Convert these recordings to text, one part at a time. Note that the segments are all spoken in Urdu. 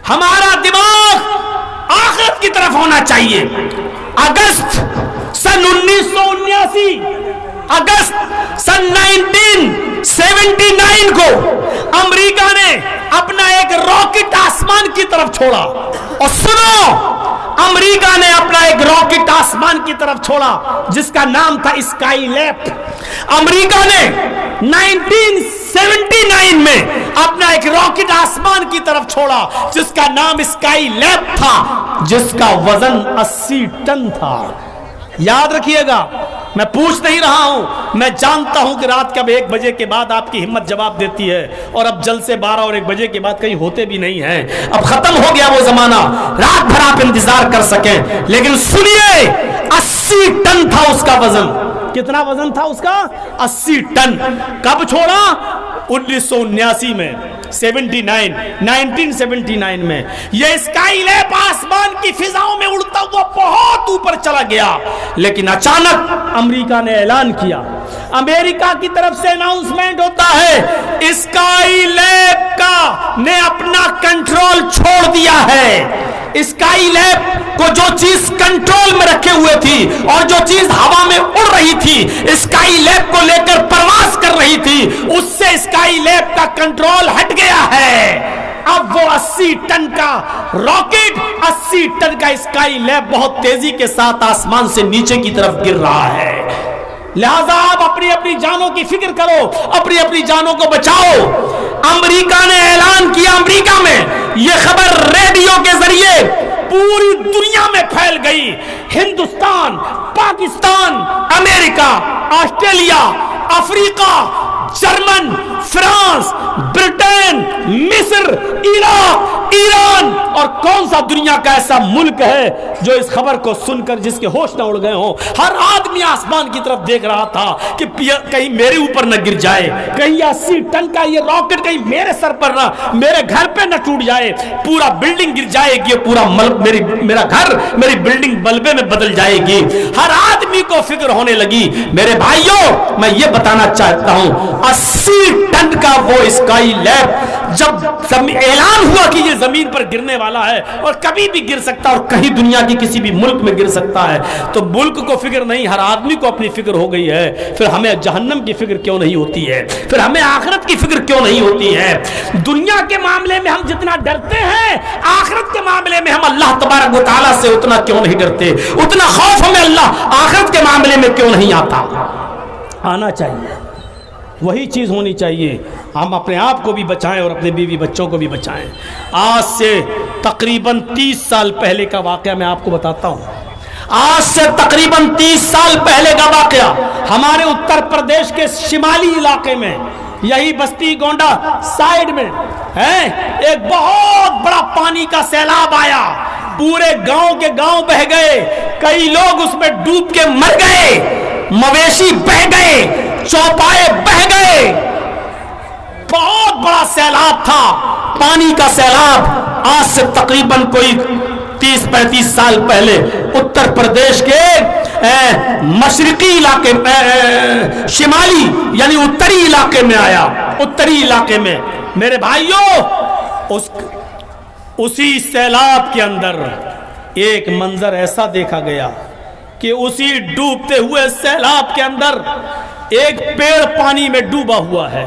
ہمارا دماغ آخرت کی طرف ہونا چاہیے۔ اگست سن 1979 اگست سن 1979 کو امریکہ نے اپنا ایک راکٹ آسمان کی طرف چھوڑا، اور سنو، امریکہ نے اپنا ایک راکٹ آسمان کی طرف چھوڑا جس کا نام تھا اسکائی لیب۔ امریکہ نے 1979 میں اپنا ایک راکٹ آسمان کی طرف چھوڑا جس کا نام اسکائی لیب تھا، جس کا وزن 80 ٹن تھا۔ یاد رکھیے گا، میں پوچھ نہیں رہا ہوں، میں جانتا ہوں کہ رات کب 1 بجے کے بعد آپ کی ہمت جواب دیتی ہے، اور اب جلد سے 12 اور 1 بجے کے بعد کہیں ہوتے بھی نہیں ہیں۔ اب ختم ہو گیا وہ زمانہ رات بھر آپ انتظار کر سکیں، لیکن سنیے 80 ٹن تھا اس کا وزن۔ کتنا وزن تھا اس کا؟ 80 ٹن۔ کب چھوڑا؟ 1979 میں، 1979 میں۔ یہ اسکائی لیب آسمان کی فضاؤں میں اڑتا ہوا بہت اوپر چلا گیا، لیکن اچانک امریکہ نے اعلان کیا، امریکہ کی طرف سے اناؤنسمنٹ ہوتا ہے، اسکائی لیب کا نے اپنا کنٹرول چھوڑ دیا ہے۔ اسکائی لیب کو جو چیز کنٹرول میں رکھے ہوئے تھی اور جو چیز ہوا میں اڑ رہی تھی، اسکائی لیب کو لے کر پرواز کر رہی تھی، اس سے اسکائی لیب کا کنٹرول ہٹ گیا ہے۔ اب وہ 80 ٹن کا راکٹ، 80 ٹن کا اسکائی لیب بہت تیزی کے ساتھ آسمان سے نیچے کی طرف گر رہا ہے۔ لہذا آپ اپنی اپنی جانوں کی فکر کرو، اپنی اپنی جانوں کو بچاؤ۔ امریکہ نے اعلان کیا، امریکہ میں یہ خبر ریڈیو کے ذریعے پوری دنیا میں پھیل گئی۔ ہندوستان، پاکستان، امریکہ، آسٹریلیا، افریقہ، جرمن، فرانس، برٹین، مصر، عراق، ایران، اور کون سا دنیا کا ایسا ملک ہے جو اس خبر کو سن کر جس کے ہوش نہ اڑ گئے ہوں؟ ہر آدمی آسمان کی طرف دیکھ رہا تھا کہ کہیں میرے اوپر نہ گر جائے، کہیں 80 ٹن کا یہ راکٹ کہیں میرے سر پر نہ، میرے گھر پہ نہ ٹوٹ جائے، پورا بلڈنگ گر جائے گی، پورا میرا گھر، میری بلڈنگ ملبے میں بدل جائے گی۔ ہر آدمی کو فکر ہونے لگی۔ میرے بھائیوں، میں یہ بتانا چاہتا ہوں، 80 ٹن کا وہ اسکائی لیب جب اعلان ہوا کہ یہ زمین پر گرنے والا ہے اور کبھی بھی گر سکتا ہے اور کہیں دنیا کی کسی بھی ملک میں گر سکتا ہے، تو ملک کو فکر نہیں، ہر آدمی کو اپنی فکر ہو گئی ہے۔ پھر ہمیں جہنم کی فکر کیوں نہیں ہوتی ہے؟ پھر ہمیں آخرت کی فکر کیوں نہیں ہوتی ہے؟ دنیا کے معاملے میں ہم جتنا ڈرتے ہیں، آخرت کے معاملے میں ہم اللہ تبارک و تعالیٰ سے اتنا کیوں نہیں ڈرتے؟ اتنا خوف ہمیں اللہ آخرت کے معاملے میں کیوں نہیں آتا؟ آنا چاہیے، وہی چیز ہونی چاہیے۔ ہم اپنے آپ کو بھی بچائیں اور اپنے بیوی بچوں کو بھی بچائیں۔ آج سے تقریباً 30 سال پہلے کا واقعہ میں آپ کو بتاتا ہوں۔ آج سے تقریباً 30 سال پہلے کا واقعہ ہمارے اتر پردیش کے شمالی علاقے میں، یہی بستی گونڈا سائیڈ میں ہے، ایک بہت بڑا پانی کا سیلاب آیا، پورے گاؤں کے گاؤں بہ گئے، کئی لوگ اس میں ڈوب کے مر گئے، مویشی بہ گئے، چوپائے بہ گئے۔ بہت بڑا سیلاب تھا، پانی کا سیلاب۔ آج سے تقریباً کوئی 30-35 سال پہلے اتر پردیش کے مشرقی علاقے میں، شمالی یعنی اتری علاقے میں آیا۔ اتری علاقے میں میرے بھائیوں، اسی سیلاب کے اندر ایک منظر ایسا دیکھا گیا کہ اسی ڈوبتے ہوئے سیلاب کے اندر ایک پیڑ پانی میں ڈوبا ہوا ہے،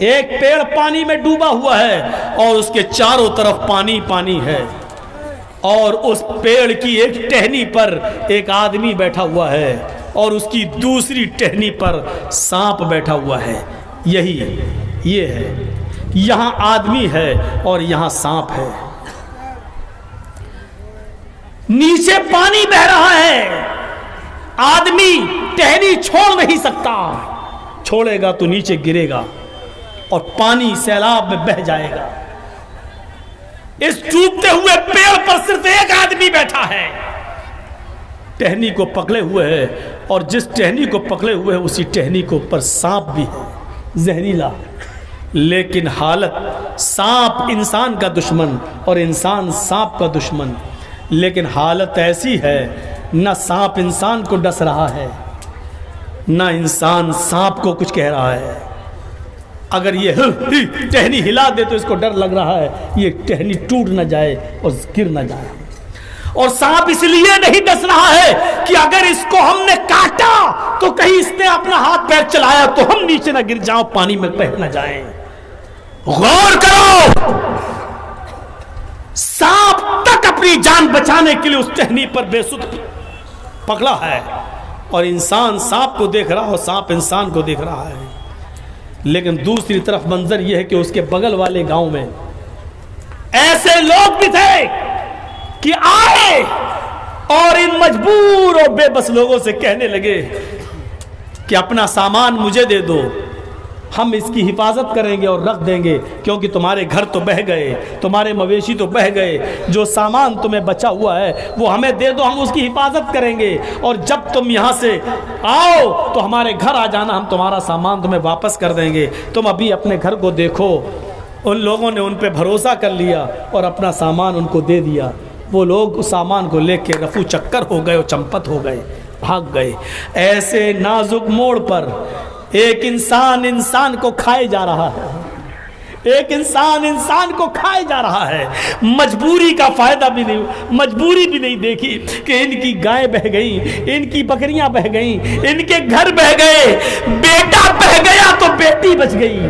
ایک پیڑ پانی میں ڈوبا ہوا ہے، اور اس کے چاروں طرف پانی پانی ہے، اور اس پیڑ کی ایک ٹہنی پر ایک آدمی بیٹھا ہوا ہے، اور اس کی دوسری ٹہنی پر سانپ بیٹھا ہوا ہے۔ یہ ہے، یہاں آدمی ہے اور یہاں سانپ ہے۔ نیچے پانی بہ رہا ہے، آدمی ٹہنی چھوڑ نہیں سکتا، چھوڑے گا تو نیچے گرے گا اور پانی سیلاب میں بہ جائے گا۔ اس ڈوبتے ہوئے پیڑ پر صرف ایک آدمی بیٹھا ہے، ٹہنی کو پکڑے ہوئے ہے، اور جس ٹہنی کو پکڑے ہوئے ہے اسی ٹہنی کے اوپر سانپ بھی ہے، زہریلا۔ لیکن حالت، سانپ انسان کا دشمن اور انسان سانپ کا دشمن، لیکن حالت ایسی ہے، نہ سانپ انسان کو ڈس رہا ہے، نہ انسان سانپ کو کچھ کہہ رہا ہے۔ اگر یہ ٹہنی ہلا دے تو اس کو ڈر لگ رہا ہے یہ ٹہنی ٹوٹ نہ جائے اور گر نہ جائے. اور سانپ اس لیے نہیں ڈس رہا ہے کہ اگر اس کو ہم نے کاٹا تو کہیں اس نے اپنا ہاتھ پیر چلایا تو ہم نیچے نہ گر جاؤں, پانی میں بہہ نہ جائیں. غور کرو, سانپ تک اپنی جان بچانے کے لیے اس ٹہنی پر بے سود پکڑا ہے, اور انسان سانپ کو دیکھ رہا ہو, سانپ انسان کو دیکھ رہا ہے. لیکن دوسری طرف منظر یہ ہے کہ اس کے بغل والے گاؤں میں ایسے لوگ بھی تھے کہ آئے اور ان مجبور اور بے بس لوگوں سے کہنے لگے کہ اپنا سامان مجھے دے دو, ہم اس کی حفاظت کریں گے اور رکھ دیں گے, کیونکہ تمہارے گھر تو بہہ گئے, تمہارے مویشی تو بہہ گئے, جو سامان تمہیں بچا ہوا ہے وہ ہمیں دے دو, ہم اس کی حفاظت کریں گے, اور جب تم یہاں سے آؤ تو ہمارے گھر آ جانا, ہم تمہارا سامان تمہیں واپس کر دیں گے. تم ابھی اپنے گھر کو دیکھو. ان لوگوں نے ان پہ بھروسہ کر لیا اور اپنا سامان ان کو دے دیا. وہ لوگ اس سامان کو لے کے رفو چکر ہو گئے اور چمپت ہو گئے, بھاگ گئے. ایسے نازک موڑ پر ایک انسان کو کھائے جا رہا ہے, ایک انسان کو کھائے جا رہا ہے. مجبوری کا فائدہ بھی نہیں, مجبوری بھی نہیں دیکھی کہ ان کی گائیں بہ گئیں, ان کی بکریاں بہ گئیں, ان کے گھر بہ گئے, بیٹا بہ گیا تو بیٹی بچ گئی,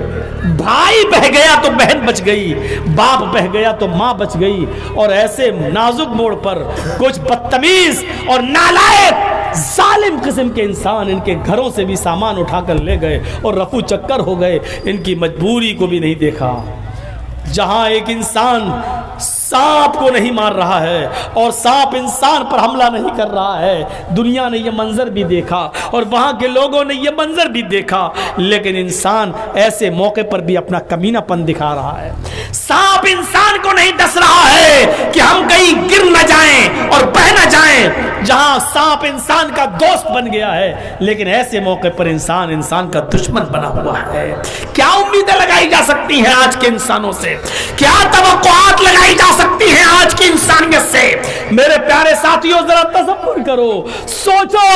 بھائی بہ گیا تو بہن بچ گئی, باپ بہ گیا تو ماں بچ گئی. اور ایسے نازک موڑ پر کچھ بدتمیز اور نالائق ظالم قسم کے انسان ان کے گھروں سے بھی سامان اٹھا کر لے گئے اور رفو چکر ہو گئے. ان کی مجبوری کو بھی نہیں دیکھا. جہاں ایک انسان سانپ کو نہیں مار رہا ہے اور سانپ انسان پر حملہ نہیں کر رہا ہے, دنیا نے یہ منظر بھی دیکھا اور وہاں کے لوگوں نے یہ منظر بھی دیکھا, لیکن انسان ایسے موقع پر بھی اپنا کمینہ پن دکھا رہا ہے. سانپ انسان کو نہیں ڈس رہا ہے کہ ہم کہیں گر نہ جائیں اور بہ نہ جائیں. جہاں سانپ انسان کا دوست بن گیا ہے, لیکن ایسے موقع پر انسان کا دشمن بنا ہوا ہے. کیا امیدیں لگائی جا سکتی ہیں آج کے انسانوں سے, کیا توقعات لگائی جا سکتی ہیں آج کی انسانیت سے؟ میرے پیارے ساتھیوں ذرا تصور کرو, سوچو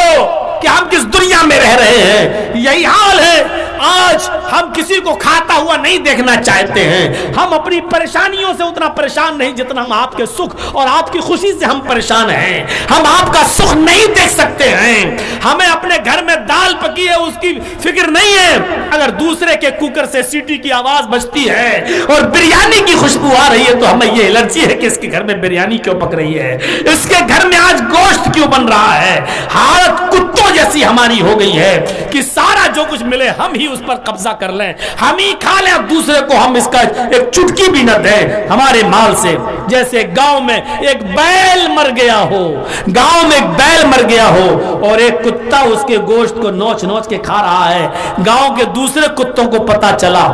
کہ ہم کس دنیا میں رہ رہے ہیں. یہی حال ہے آج. ہم کسی کو کھاتا ہوا نہیں دیکھنا چاہتے ہیں. ہم اپنی پریشانیوں سے اتنا پریشان نہیں جتنا ہم آپ کے سکھ اور آپ کی خوشی سے ہم پریشان ہیں. ہم آپ کا سکھ نہیں دیکھ سکتے ہیں. ہمیں اپنے گھر میں دال پکی ہے اس کی فکر نہیں ہے. اگر دوسرے کے کوکر سے سیٹی کی آواز بجتی ہے اور بریانی کی خوشبو آ رہی ہے تو ہمیں یہ الرجی ہے کہ اس کے گھر میں بریانی کیوں پک رہی ہے, اس کے گھر میں آج گوشت کیوں بن رہا ہے. حالت کتوں جیسی ہماری ہو گئی ہے کہ سارا جو کچھ ملے ہم ہی اس پر قبضہ کر لیں, ہم ہی کھا لیں, دوسرے کو ہم اس کا ایک چٹکی بھی نہ دیں ہمارے مال سے. جیسے گاؤں میں ایک بیل مر گیا ہو, گاؤں میں ایک بیل مر گیا ہو اور ایک کتا اس کے گوشت کو نوچ نوچ کے کھا رہا ہے. گاؤں کے دوسرے کتوں کو پتا چلا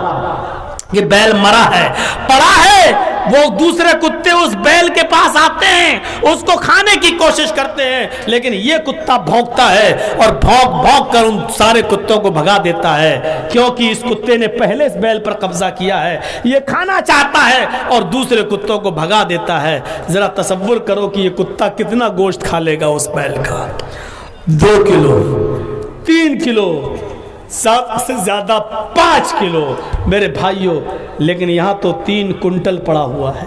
کہ بیل مرا ہے, پڑا ہے, وہ دوسرے کتے اس بیل کے پاس آتے ہیں, اس کو کھانے کی کوشش کرتے ہیں, لیکن یہ کتا بھونکتا ہے اور بھونک بھونک کر ان سارے کتوں کو بھگا دیتا ہے, کیونکہ اس کتے نے پہلے اس بیل پر قبضہ کیا ہے. یہ کھانا چاہتا ہے اور دوسرے کتوں کو بھگا دیتا ہے. ذرا تصور کرو کہ یہ کتا کتنا گوشت کھا لے گا اس بیل کا. 2 کلو, 3 کلو, 7 سے زیادہ 5 کلو میرے بھائیوں, لیکن یہاں تو 3 کنٹل پڑا ہوا ہے.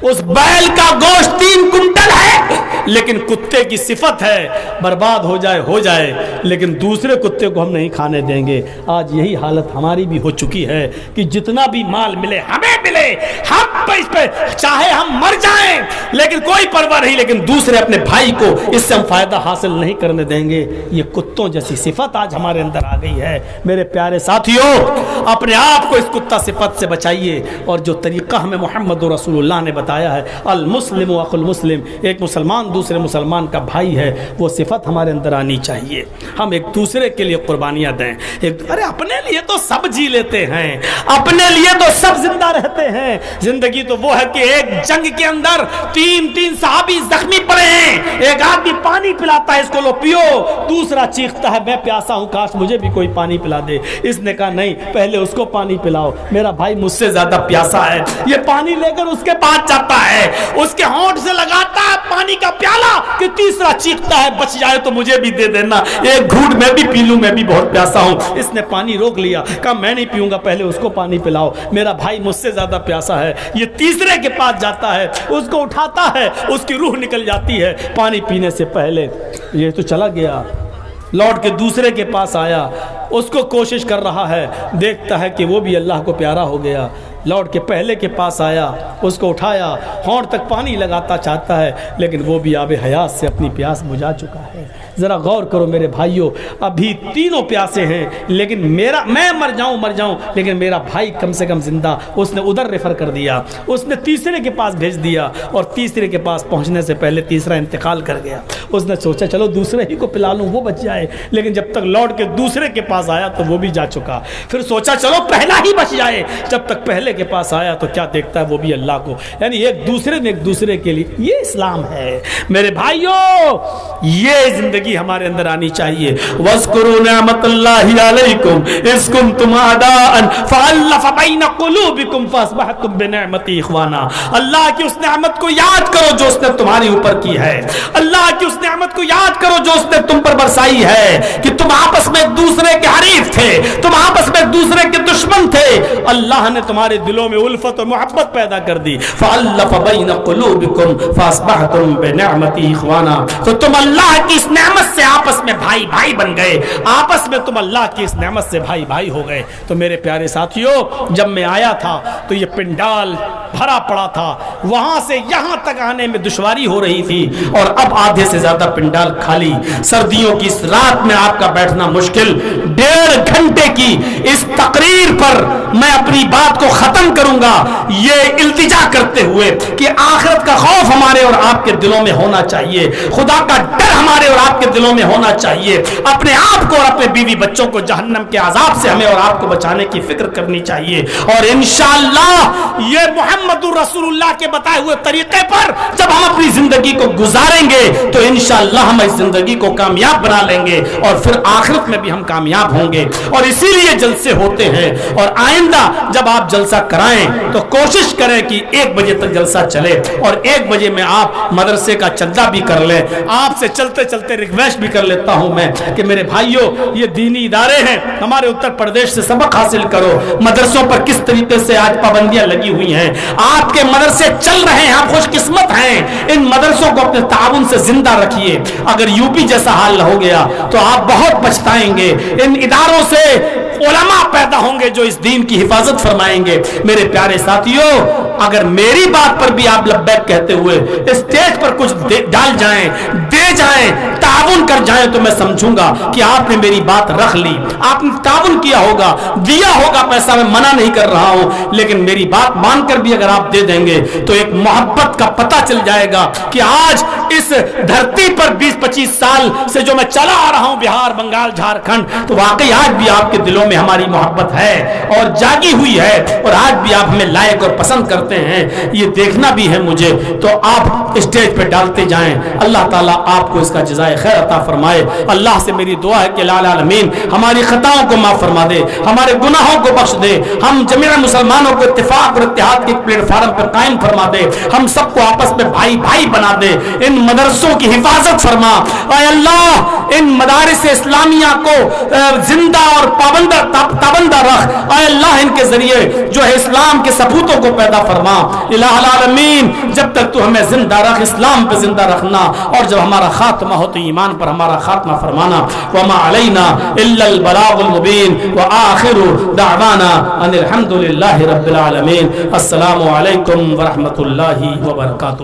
اس بیل کا گوشت 3 کنٹل ہے, لیکن کتے کی صفت ہے برباد ہو جائے, لیکن دوسرے کتے کو ہم نہیں کھانے دیں گے. آج یہی حالت ہماری بھی ہو چکی ہے کہ جتنا بھی مال ملے ہمیں ملے, ہم اس پہ چاہے ہم مر جائیں لیکن کوئی پرواہ نہیں, لیکن دوسرے اپنے بھائی کو اس سے ہم فائدہ حاصل نہیں کرنے دیں گے. یہ کتوں جیسی صفت آج ہمارے اندر آ گئی ہے. میرے پیارے ساتھیوں, اپنے آپ کو اس کتا صفت سے بچائیے, اور جو طریقہ ہمیں محمد رسول اللہ نے بتایا ہے, المسلم اخو المسلم, ایک مسلمان دوسرے مسلمان کا بھائی ہے, وہ صفت ہمارے اندر آنی چاہیے. ہم ایک دوسرے کے لیے قربانیاں دیں. ارے اپنے لیے تو سب جی لیتے ہیں, اپنے لیے تو سب زندہ رہتے ہیں. زندگی تو وہ ہے کہ ایک جنگ کے اندر 3 صحابی زخمی پڑے ہیں, ایک آدمی پانی پلاتا ہے, اس کو لو پیو, دوسرا چیختا ہے میں پیاسا ہوں, کاش مجھے بھی کوئی پانی پلا دے. اس نے کہا نہیں, پہلے اس کو پانی پلاؤ, میرا بھائی مجھ سے زیادہ پیاسا ہے. یہ پانی لے کر اس کے پاس جاتا ہے, اس کے ہونٹ سے لگاتا ہے, پانی پانی کا پیالہ کہ تیسرا چیختا ہے بچ جائے تو مجھے بھی دے دینا, ایک گھونٹ میں بھی پی لوں, میں بھی بہت پیاسا ہوں. اس نے پانی روک لیا, کہا میں نہیں پیوں گا, پہلے اس کو پانی پلاؤ, میرا بھائی مجھ سے زیادہ پیاسا ہے. یہ تیسرے کے پاس جاتا ہے, اس کو اٹھاتا ہے, اس کی روح نکل جاتی ہے پانی پینے سے پہلے. یہ تو چلا گیا, لوٹ کے دوسرے کے پاس آیا, اس کو کوشش کر رہا ہے, دیکھتا ہے کہ وہ بھی اللہ کو پیارا ہو گیا. لوٹ کے پہلے کے پاس آیا, اس کو اٹھایا, ہونٹ تک پانی لگاتا چاہتا ہے, لیکن وہ بھی آب حیات سے اپنی پیاس بجھا چکا ہے. ذرا غور کرو میرے بھائیوں, ابھی تینوں پیاسے ہیں, لیکن میں مر جاؤں لیکن میرا بھائی کم سے کم زندہ. اس نے ادھر ریفر کر دیا, اس نے تیسرے کے پاس بھیج دیا, اور تیسرے کے پاس پہنچنے سے پہلے تیسرا انتقال کر گیا. اس نے سوچا چلو دوسرے ہی کو پلا لوں, وہ بچ جائے, لیکن جب تک لوٹ کے دوسرے کے پاس آیا تو وہ بھی جا چکا. پھر سوچا چلو پہلا ہی بچ جائے, جب تک پہلے کے پاس آیا تو کیا دیکھتا ہے, وہ بھی اللہ کو. یعنی ایک دوسرے کے لیے. یہ اسلام ہے میرے بھائیوں, یہ زندگی ہمارے اندر آنی چاہیے. وَاذْكُرُوا نِعْمَةَ اللَّهِ عَلَيْكُمْ إِذْ كُنْتُمْ أَعْدَاءً فَأَلَّفَ بَيْنَ قُلُوبِكُمْ فَأَصْبَحْتُمْ بِنِعْمَتِهِ إِخْوَانًا. اللہ کی اس نعمت کو یاد کرو جو اس نے تمہاری اوپر کی ہے. اللہ کی اس نعمت کو یاد کرو جو اس نے تم پر برسائی ہے, کہ تم آپس میں ایک دوسرے کے حریف تھے, تم آپس میں ایک دوسرے کے دشمن تھے. اللہ نے تمہارے دلوں میں الفت و محبت پیدا کر دی. فَأَلَّفَ بَيْنَ قُلُوبِكُمْ فَأَصْبَحْتُمْ بِنِعْمَتِهِ إِخْوَانًا. تو تم اللہ کی اس نعمت سے آپس میں بھائی بن گئے, آپس میں تم اللہ کی اس نعمت سے بھائی ہو گئے. تو میرے پیارے ساتھیوں, جب میں آیا تھا تو یہ پنڈال بھرا پڑا تھا, وہاں سے یہاں تک آنے میں دشواری ہو رہی تھی, اور اب آدھے سے زیادہ پنڈال خالی. سردیوں کی اس رات میں آپ کا بیٹھنا مشکل. 1.5 گھنٹے کی اس تقریر پر میں اپنی بات کو ختم کروں گا یہ التجا کرتے ہوئے کہ آخرت کا خوف ہمارے اور آپ کے دلوں میں ہونا چاہیے, خدا کا ڈر ہمارے اور آپ کے دلوں میں ہونا چاہیے, اپنے آپ کو اور اپنے بیوی بچوں کو جہنم کے عذاب سے ہمیں اور آپ کو بچانے کی فکر کرنی چاہیے. اور انشاءاللہ یہ محمد رسول اللہ کے بتائے ہوئے طریقے پر جب ہم اپنی زندگی کو گزاریں گے تو انشاءاللہ ہم اس زندگی کو کامیاب بنا لیں گے, اور پھر آخرت میں بھی ہم کامیاب ہوں گے. اور اسی لیے جلسے ہوتے ہیں, اور آئندہ جب آپ جلسہ کرائیں تو کوشش کریں کہ 1 بجے تک جلسہ چلے, اور 1 بجے میں آپ مدرسے کا چندہ بھی کر لیں. آپ سے چلتے چلتے ریکویسٹ بھی کر لیتا ہوں میں کہ میرے بھائیوں, یہ دینی ادارے ہیں, ہمارے اتر پردیش سے سبق حاصل کرو. مدرسوں پر کس طریقے سے آج پابندیاں لگی ہوئی ہیں, آپ کے مدرسے چل رہے ہیں, آپ خوش قسمت ہیں. ان مدرسوں کو اپنے تعاون سے زندہ رکھیے. اگر یوپی جیسا حال ہو گیا تو آپ بہت پچھتائیں گے. ان اداروں سے علماء پیدا ہوں گے جو اس دین کی حفاظت فرمائیں گے. میرے پیارے ساتھیوں, اگر میری بات پر بھی آپ لبیک کہتے ہوئے اسٹیج پر کچھ ڈال جائیں, دے جائیں, تعاون کر جائیں, تو میں سمجھوں گا کہ آپ نے میری بات رکھ لی, آپ نے تعاون کیا ہوگا, دیا ہوگا پیسہ. میں منع نہیں کر رہا ہوں, لیکن میری بات مان کر بھی اگر آپ دے دیں گے تو ایک محبت کا پتہ چل جائے گا کہ آج اس دھرتی پر 20-25 سال سے جو میں چلا آ رہا ہوں, بہار, بنگال, جھارکھنڈ, تو واقعی آج بھی آپ کے دلوں میں ہماری محبت ہے اور جاگی ہوئی ہے, اور آج بھی آپ ہمیں لائق اور پسند کرتے ہیں. یہ دیکھنا بھی ہے مجھے. تو آپ اسٹیج پہ ڈالتے جائیں. اللہ تعالیٰ آپ کو اس کا جزائے خیر عطا فرمائے. اللہ سے میری دعا ہے کہ العالمین ہماری خطاؤں کو معاف فرما دے, ہمارے گناہوں کو بخش دے, ہم جمیع مسلمانوں کو اتفاق اور اتحاد کے پلیٹ فارم پر قائم فرما دے, ہم سب کو آپس میں بھائی بنا دے. ان مدرسوں کی حفاظت فرما اے اللہ, ان مدارس اسلامیہ کو زندہ اور پابندہ رکھ اے اللہ. ان کے ذریعے جو ہے اسلام کے سپوتوں کو پیدا فرما الہ العالمین. جب تک تو ہمیں زندہ رکھ, اسلام پہ زندہ رکھنا, اور جب ہمارا خاتمہ ہو تو ایمان پر ہمارا خاتمہ فرمانا. وما علینا الا البلاغ المبین وآخر دعوانا ان الحمد للہ رب العالمین. السلام علیکم ورحمۃ اللہ وبرکاتہ.